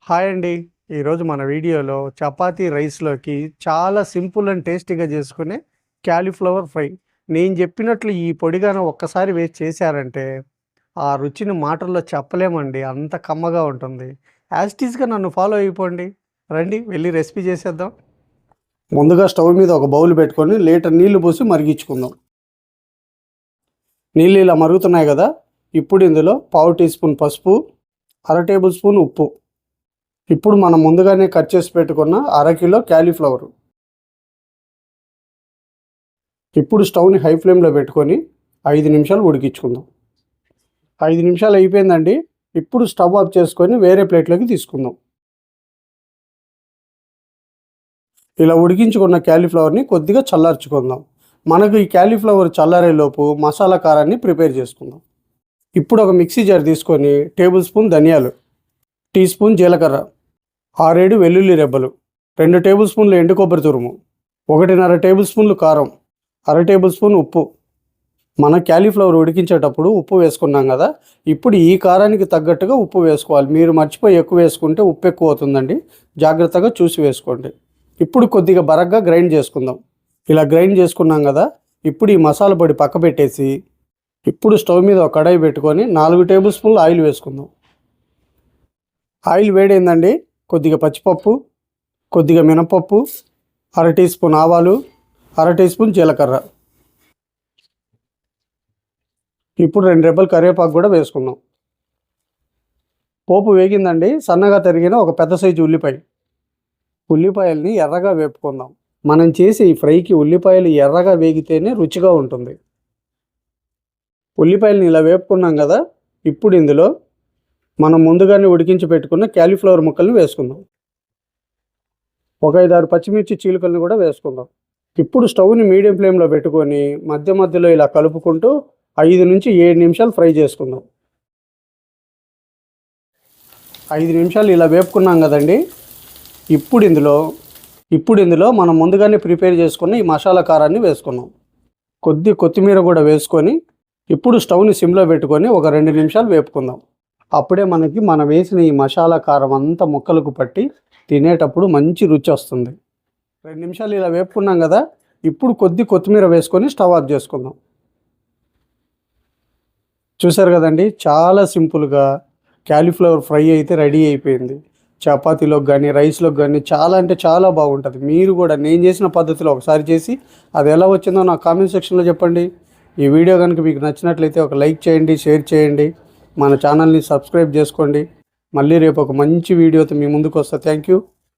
Hi అండి. ఈరోజు మన వీడియోలో చపాతీ రైస్‌లోకి చాలా సింపుల్ అండ్ టేస్టీగా చేసుకునే క్యాలీఫ్లవర్ ఫ్రై. నేను చెప్పినట్లు ఈ పొడిగాన ఒక్కసారి వేసి చేశారంటే, ఆ రుచిని మాటల్లో చెప్పలేమండి. అంత కమ్మగా ఉంటుంది. యాజ్ ఇట్ ఈస్‌గా నన్ను ఫాలో అయిపోండి. రండి వెళ్లి రెసిపీ చేసేద్దాం. ముందుగా స్టవ్ మీద ఒక బౌల్ పెట్టుకొని లీటర్ నీళ్లు పోసి మరిగించుకుందాం. నీళ్ళు ఇలా మరుగుతున్నాయి కదా, ఇప్పుడు ఇందులో పావు టీ స్పూన్ పసుపు, అర టేబుల్ స్పూన్ ఉప్పు, ఇప్పుడు మనం ముందుగానే కట్ చేసి పెట్టుకున్న అరకిలో క్యాలీఫ్లవర్. ఇప్పుడు స్టవ్ని హై ఫ్లేమ్లో పెట్టుకొని 5 నిమిషాలు ఉడికించుకుందాం. 5 నిమిషాలు అయిపోయిందండి. ఇప్పుడు స్టవ్ ఆఫ్ చేసుకొని వేరే ప్లేట్లోకి తీసుకుందాం. ఇలా ఉడికించుకున్న క్యాలీఫ్లవర్ని కొద్దిగా చల్లార్చుకుందాం. మనకు ఈ క్యాలీఫ్లవర్ చల్లారేలోపు మసాలా కారాన్ని ప్రిపేర్ చేసుకుందాం. ఇప్పుడు ఒక మిక్సీ జార్ తీసుకొని టేబుల్ స్పూన్ ధనియాలు, టీ స్పూన్ జీలకర్ర, 6-7 వెల్లుల్లి రెబ్బలు, 2 టేబుల్ స్పూన్లు ఎండు కొబ్బరి తురుము, 1.5 టేబుల్ స్పూన్లు కారం, అర టేబుల్ స్పూన్ ఉప్పు. మన క్యాలీఫ్లవర్ ఉడికించేటప్పుడు ఉప్పు వేసుకున్నాం కదా, ఇప్పుడు ఈ కారానికి తగ్గట్టుగా ఉప్పు వేసుకోవాలి. మీరు మర్చిపోయి ఎక్కువ వేసుకుంటే ఉప్పు ఎక్కువ అవుతుందండి. జాగ్రత్తగా చూసి వేసుకోండి. ఇప్పుడు కొద్దిగా బరగ్గా గ్రైండ్ చేసుకుందాం. ఇలా గ్రైండ్ చేసుకున్నాం కదా, ఇప్పుడు ఈ మసాలా పొడి పక్క పెట్టేసి ఇప్పుడు స్టవ్ మీద ఒక కడాయి పెట్టుకొని 4 టేబుల్ స్పూన్లు ఆయిల్ వేసుకుందాం. ఆయిల్ వేడైందండి. కొద్దిగా పచ్చిపప్పు, కొద్దిగా మినపప్పు, అర టీ స్పూన్ ఆవాలు, అర టీ స్పూన్ జీలకర్ర, ఇప్పుడు 2 రెబ్బలు కరివేపాకు కూడా వేసుకుందాం. పోపు వేగిందండి. సన్నగా తరిగిన ఒక పెద్ద సైజు ఉల్లిపాయల్ని ఎర్రగా వేపుకుందాం. మనం చేసే ఈ ఫ్రైకి ఉల్లిపాయలు ఎర్రగా వేగితేనే రుచిగా ఉంటుంది. ఉల్లిపాయలని ఇలా వేపుకున్నాం కదా, ఇప్పుడు ఇందులో మనం ముందుగానే ఉడికించి పెట్టుకున్న క్యాలీఫ్లవర్ ముక్కల్ని వేసుకుందాం. ఒక 5-6 పచ్చిమిర్చి చీలికలను కూడా వేసుకుందాం. ఇప్పుడు స్టవ్ని మీడియం ఫ్లేమ్లో పెట్టుకొని మధ్య మధ్యలో ఇలా కలుపుకుంటూ 5 నుంచి 7 నిమిషాలు ఫ్రై చేసుకుందాం. 5 నిమిషాలు ఇలా వేపుకున్నాం కదండి. ఇప్పుడు ఇందులో మనం ముందుగానే ప్రిపేర్ చేసుకున్న ఈ మసాలా కారాన్ని వేసుకున్నాం. కొత్తిమీర కూడా వేసుకొని ఇప్పుడు స్టవ్ని సిమ్లో పెట్టుకొని ఒక 2 నిమిషాలు వేపుకుందాం. అప్పుడే మనం వేసిన ఈ మసాలా కారం అంతా ముక్కలకు పట్టి తినేటప్పుడు మంచి రుచి వస్తుంది. 2 నిమిషాలు ఇలా వేపుకున్నాం కదా, ఇప్పుడు కొత్తిమీర వేసుకొని స్టవ్ ఆఫ్ చేసుకుందాం. చూసారు కదండి, చాలా సింపుల్గా క్యాలీఫ్లవర్ ఫ్రై అయితే రెడీ అయిపోయింది. చపాతీలోకి కానీ రైస్లోకి కానీ చాలా అంటే చాలా బాగుంటుంది. మీరు కూడా నేను చేసిన పద్ధతిలో ఒకసారి చేసి అది ఎలా వచ్చిందో నాకు కామెంట్ సెక్షన్లో చెప్పండి. ఈ వీడియో కనుక మీకు నచ్చినట్లయితే ఒక లైక్ చేయండి, షేర్ చేయండి, మన ఛానల్ని సబ్స్క్రైబ్ చేసుకోండి. మళ్ళీ రేపు ఒక మంచి వీడియోతో మీ ముందుకు వస్తా. Thank you.